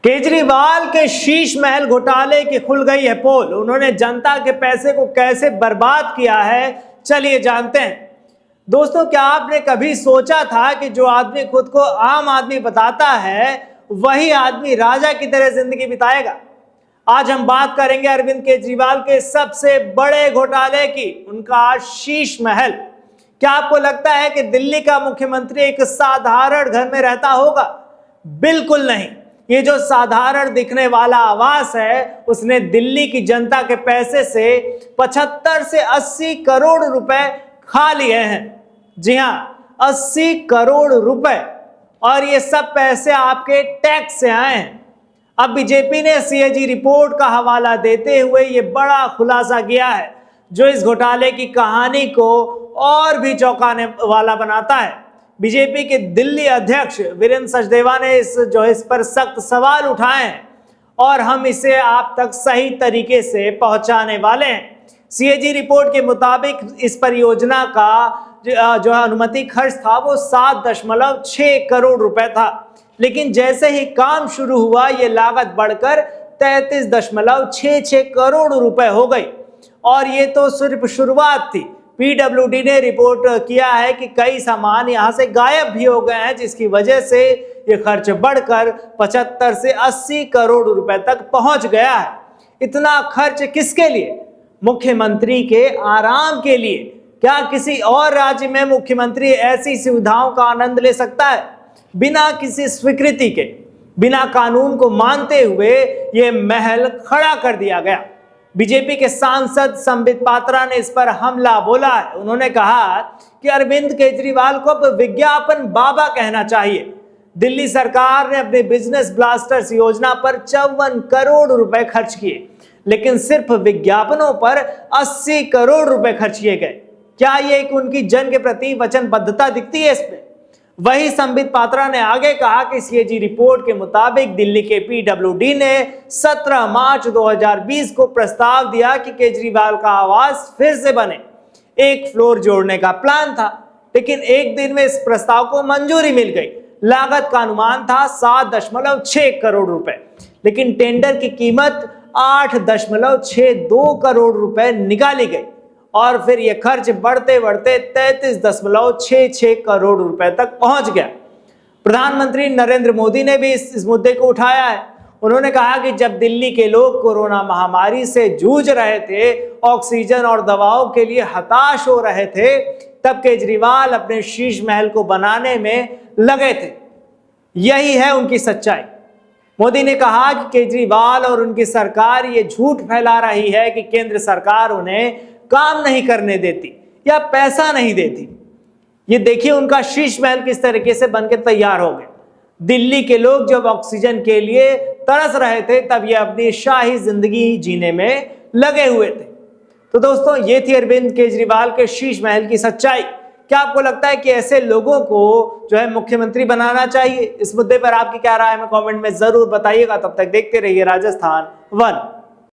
केजरीवाल के शीश महल घोटाले की खुल गई है पोल। उन्होंने जनता के पैसे को कैसे बर्बाद किया है, चलिए जानते हैं। दोस्तों, क्या आपने कभी सोचा था कि जो आदमी खुद को आम आदमी बताता है वही आदमी राजा की तरह जिंदगी बिताएगा? आज हम बात करेंगे अरविंद केजरीवाल के सबसे बड़े घोटाले की, उनका शीश महल। क्या आपको लगता है कि दिल्ली का मुख्यमंत्री एक साधारण घर में रहता होगा? बिल्कुल नहीं। ये जो साधारण दिखने वाला आवास है, उसने दिल्ली की जनता के पैसे से 75 से 80 करोड़ रुपए खा लिए हैं। जी हां, 80 करोड़ रुपए, और ये सब पैसे आपके टैक्स से आए हैं। अब बीजेपी ने सीएजी रिपोर्ट का हवाला देते हुए ये बड़ा खुलासा किया है, जो इस घोटाले की कहानी को और भी चौंकाने वाला बनाता है। बीजेपी के दिल्ली अध्यक्ष वीरेंद्र सचदेवा ने इस पर सख्त सवाल उठाए हैं और हम इसे आप तक सही तरीके से पहुंचाने वाले हैं। सीएजी रिपोर्ट के मुताबिक इस परियोजना का जो अनुमति खर्च था वो 7.6 करोड़ रुपए था, लेकिन जैसे ही काम शुरू हुआ ये लागत बढ़कर 33.66 करोड़ रुपए हो गई। और ये तो सिर्फ शुरुआत थी। पीडब्ल्यूडी ने रिपोर्ट किया है कि कई सामान यहां से गायब भी हो गए हैं, जिसकी वजह से ये खर्च बढ़कर 75 से 80 करोड़ रुपए तक पहुंच गया है। इतना खर्च किसके लिए? मुख्यमंत्री के आराम के लिए। क्या किसी और राज्य में मुख्यमंत्री ऐसी सुविधाओं का आनंद ले सकता है? बिना किसी स्वीकृति के, बिना कानून को मानते हुए ये महल खड़ा कर दिया गया। बीजेपी के सांसद संबित पात्रा ने इस पर हमला बोला है। उन्होंने कहा कि अरविंद केजरीवाल को अब विज्ञापन बाबा कहना चाहिए। दिल्ली सरकार ने अपने बिजनेस ब्लास्टर्स योजना पर 54 करोड़ रुपए खर्च किए, लेकिन सिर्फ विज्ञापनों पर 80 करोड़ रुपए खर्च किए गए। क्या ये एक उनकी जन के प्रति वचनबद्धता दिखती है इसमें? वही संबित पात्रा ने आगे कहा कि सीएजी रिपोर्ट के मुताबिक दिल्ली के पीडब्ल्यूडी ने 17 मार्च 2020 को प्रस्ताव दिया कि केजरीवाल का आवास फिर से बने। एक फ्लोर जोड़ने का प्लान था, लेकिन एक दिन में इस प्रस्ताव को मंजूरी मिल गई। लागत का अनुमान था 7.6 करोड़ रुपए, लेकिन टेंडर की कीमत 8.62 करोड़ रुपए निकाली गई और फिर यह खर्च बढ़ते बढ़ते 33.66 करोड़ रुपए तक पहुंच गया। प्रधानमंत्री नरेंद्र मोदी ने भी इस मुद्दे को उठाया है। उन्होंने कहा कि जब दिल्ली के लोग कोरोना महामारी से जूझ रहे थे, ऑक्सीजन और दवाओं के लिए हताश हो रहे थे, तब केजरीवाल अपने शीश महल को बनाने में लगे थे। यही है उनकी सच्चाई। मोदी ने कहा कि केजरीवाल और उनकी सरकार ये झूठ फैला रही है कि केंद्र सरकार उन्हें काम नहीं करने देती या पैसा नहीं देती। ये देखिए उनका शीश महल किस तरीके से बनकर तैयार हो गया। दिल्ली के लोग जब ऑक्सीजन के लिए तरस रहे थे, तब ये अपनी शाही जिंदगी जीने में लगे हुए थे। तो दोस्तों, ये थी अरविंद केजरीवाल के शीश महल की सच्चाई। क्या आपको लगता है कि ऐसे लोगों को जो है मुख्यमंत्री बनाना चाहिए? इस मुद्दे पर आपकी क्या राय है, हमें कमेंट में जरूर बताइएगा। तब तक देखते रहिए राजस्थान वन।